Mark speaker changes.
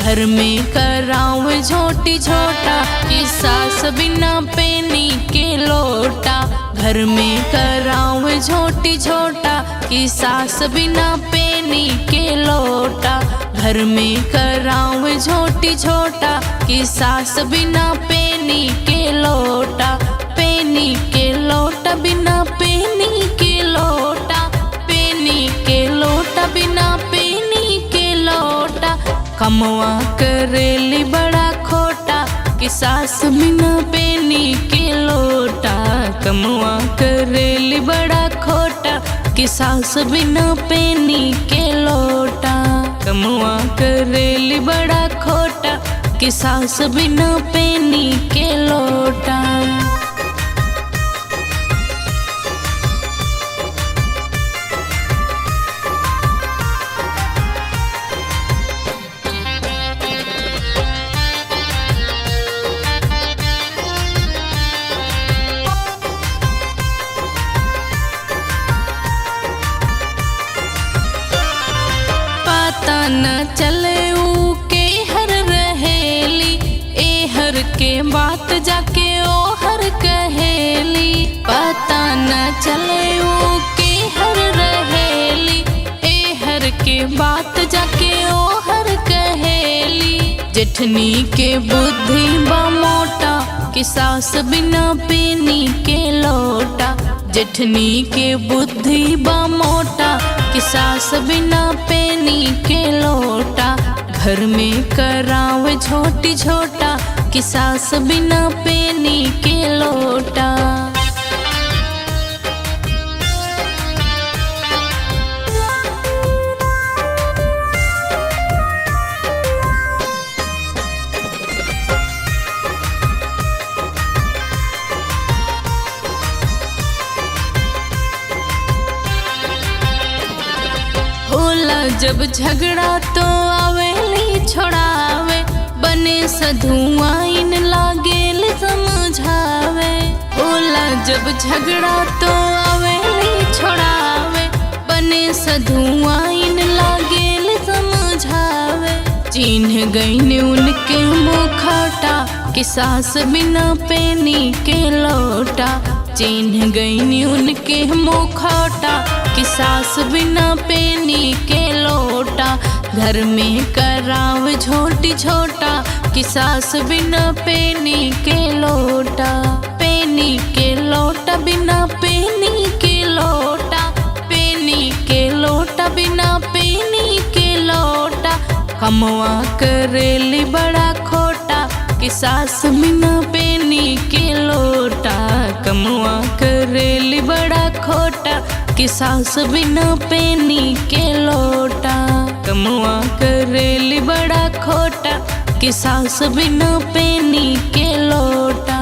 Speaker 1: घर में कराऊं झोटी झोटा कि सास बिना पेनी के लोटा। घर में कराऊं झोटी झोटा कि सास बिना पेनी के लोटा। घर में कराऊं झोटी झोटा कि सास बिना पेनी के लोटा। पेनी के लोटा बिना पेनी के लोटा। पेनी के लोटा बिना पेनी के लोटा। कमवा करेली बड़ा खोटा कि सास बिना पेनी के लोटा। कमवा करेली बड़ा खोटा कि सास बिना पेनी के लोटा। कमवा करेली बड़ा खोटा कि सास बिना पेनी के लोटा। पता न चले ऊ के हर रहेली, ए हर के बात जाके ओ हर कहेली। पता न चले ऊ के हर रहेली, ए हर के बात जाके ओ हर कहेली। जेठनी के बुद्धि बा मोटा कि सास बिना पेनी के लोटा। जेठनी के बुद्धि बा मोटा कि सास बिना पेनी के लोटा। घर में कराऊं झोटी झोटा कि सास बिना पेनी के लोटा। होला जब झगड़ा तो आवेली छोड़ावे, बने सधुआ इन लागेल समझावे। होला जब झगड़ा तो आवेली छोड़ावे, बने सधुआ इन लागेल समझावे। चिन्ह गईन उनके मुखौटा कि सास बिना पेनी के लोटा। चिन्ह गईन उनके मुखौटा कि सास बिना पेनी के लोटा। घर में कराऊं झोटी झोटा कि सास बिना पेनी के लोटा। पेनी के लोटा बिना पेनी के लोटा। पेनी के लोटा बिना पेनी के लोटा। कमवा करेली बड़ा खोटा कि सास बिना पेनी के लोटा। कमवा करेली बड़ा खोटा कि सास बिना पेनी के लोटा। कमवा करेली बड़ा खोटा कि सास बिना पेनी के लोटा।